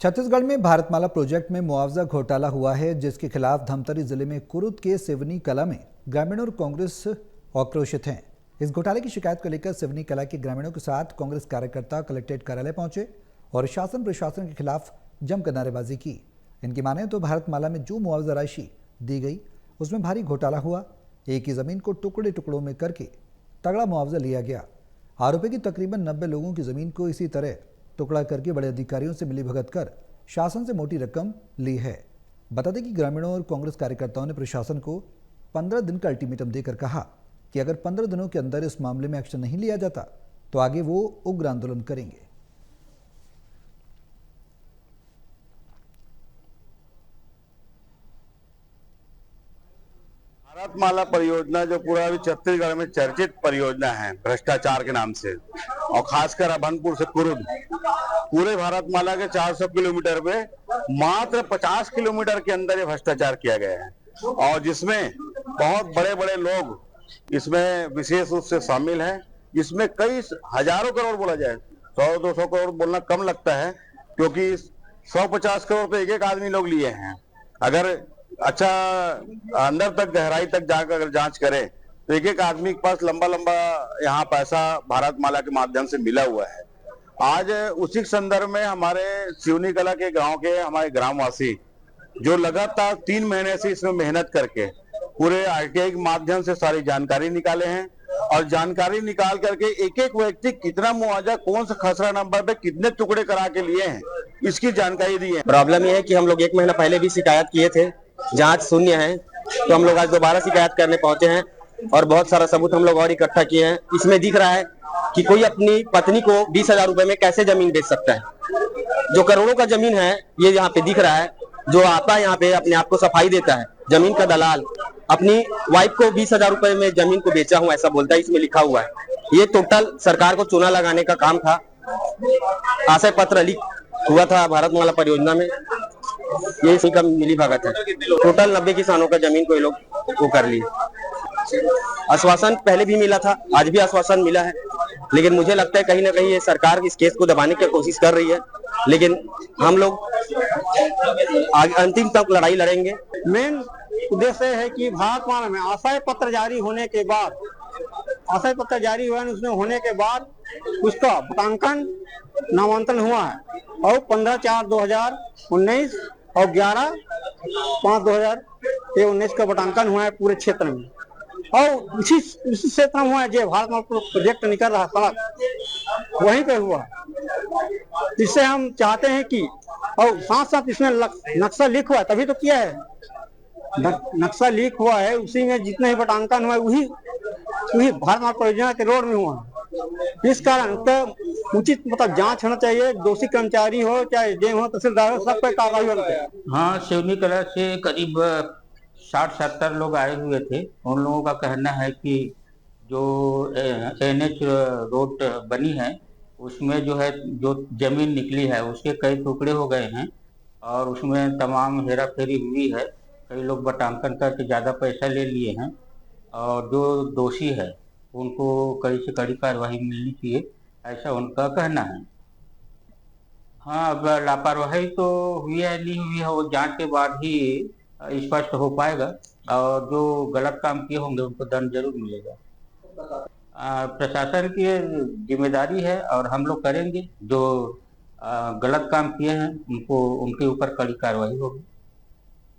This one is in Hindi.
छत्तीसगढ़ में भारतमाला प्रोजेक्ट में मुआवजा घोटाला हुआ है, जिसके खिलाफ धमतरी जिले में कुरुद के सिवनी कला में ग्रामीणों और कांग्रेस आक्रोशित हैं। इस घोटाले की शिकायत को लेकर सिवनी कला के ग्रामीणों के साथ कांग्रेस कार्यकर्ता कलेक्ट्रेट कार्यालय पहुंचे और शासन प्रशासन के खिलाफ जमकर नारेबाजी की। इनकी माने तो भारतमाला में जो मुआवजा राशि दी गई उसमें भारी घोटाला हुआ। एक ही जमीन को टुकड़े टुकड़ों में करके तगड़ा मुआवजा लिया गया। आरोपी की तकरीबन 90 लोगों की जमीन को इसी तरह टुकड़ा करके बड़े अधिकारियों से मिलीभगत कर शासन से मोटी रकम ली है। बता दें कि ग्रामीणों और कांग्रेस कार्यकर्ताओं ने प्रशासन को 15 दिन का अल्टीमेटम देकर कहा कि अगर 15 दिनों के अंदर इस मामले में एक्शन नहीं लिया जाता तो आगे वो उग्र आंदोलन करेंगे। भारतमाला परियोजना जो पूरा अभी छत्तीसगढ़ में चर्चित परियोजना है भ्रष्टाचार के नाम से, और खासकर अभनपुर से कुरुद, पूरे भारतमाला के 400 किलोमीटर में मात्र 50 किलोमीटर के अंदर ये भ्रष्टाचार किया गया है, और जिसमें बहुत बड़े बड़े लोग इसमें विशेष रूप से शामिल हैं। इसमें कई हजारों करोड़ बोला जाए, 100-200 करोड़ बोलना कम लगता है, क्योंकि 150 करोड़ तो एक आदमी लोग लिए हैं। अगर अच्छा अंदर तक गहराई तक जाकर अगर जांच करें तो एक आदमी के पास लंबा लंबा यहाँ पैसा भारतमाला के माध्यम से मिला हुआ है। आज उसी संदर्भ में हमारे सिवनी कला के गांव के हमारे ग्रामवासी जो लगातार 3 महीने से इसमें मेहनत करके पूरे आरटीआई के माध्यम से सारी जानकारी निकाले हैं, और जानकारी निकाल करके एक एक व्यक्ति कितना मुआवजा कौन सा खसरा नंबर पे कितने टुकड़े करा के लिए हैं, इसकी जानकारी दी है। प्रॉब्लम ये है कि हम लोग 1 महीना पहले भी शिकायत किए थे, जांच शून्य है, तो हम लोग आज दोबारा शिकायत करने पहुंचे हैं और बहुत सारा सबूत हम लोग और इकट्ठा किए हैं। इसमें दिख रहा है कि कोई अपनी पत्नी को 20,000 रुपए में कैसे जमीन बेच सकता है। जो करोड़ों का जमीन है ये यहाँ पे दिख रहा है। जो आता है यहाँ पे अपने आप को सफाई देता है, जमीन का दलाल अपनी वाइफ को 20,000 रुपए में जमीन को बेचा हूँ ऐसा बोलता है, इसमें लिखा हुआ है। ये टोटल सरकार को चूना लगाने का काम था। आशय पत्र लीक हुआ था भारतमाला परियोजना में, ये इसी का मिली भगत है। टोटल 90 किसानों का जमीन को ये लोग वो कर लिए। आश्वासन पहले भी मिला था, आज भी आश्वासन मिला है, लेकिन मुझे लगता है कहीं ना कहीं ये सरकार इस केस को दबाने की कोशिश कर रही है, लेकिन हम लोग अंतिम तक लड़ाई लड़ेंगे। मेन उद्देश्य है कि भारतमाला में आशय पत्र जारी होने के बाद, उसमें होने के बाद उसका पटांकन नामांकन हुआ है, और 15/4/2019 और 11/5/2019 का पटांकन हुआ है पूरे क्षेत्र में, और उसी क्षेत्र में हुआ है जो भारतमाला प्रोजेक्ट निकल रहा सड़क वहीं पे हुआ। इससे हम चाहते हैं कि, और साथ साथ इसमें नक्शा लीक हुआ है, तभी तो किया है, नक्शा लीक हुआ है, उसी में जितने ही पटांकन हुआ है वही भारतमाला परियोजना के रोड में हुआ है। इस कारण तो उचित जांच होना चाहिए, दोषी कर्मचारी हो चाहे एसडीएम हो तहसीलदार हो, सब पर कार्रवाई होनी चाहिए। हाँ, सिवनी कला से करीब 60-70 लोग आए हुए थे। उन लोगों का कहना है कि जो एनएच रोड बनी है उसमें जो है जो जमीन निकली है उसके कई टुकड़े हो गए हैं, और उसमें तमाम हेरा फेरी हुई है। कई लोग बटांकन करके ज़्यादा पैसा ले लिए हैं, और जो दोषी है उनको कड़ी से कड़ी कार्रवाई मिलनी चाहिए, ऐसा उनका कहना है। हाँ, अब लापरवाही तो हुई है नहीं हुई है वो जांच के बाद ही स्पष्ट हो पाएगा, और जो गलत काम किए होंगे उनको दंड जरूर मिलेगा। प्रशासन की जिम्मेदारी है और हम लोग करेंगे। जो गलत काम किए हैं उनको उनके ऊपर कड़ी कार्रवाई होगी।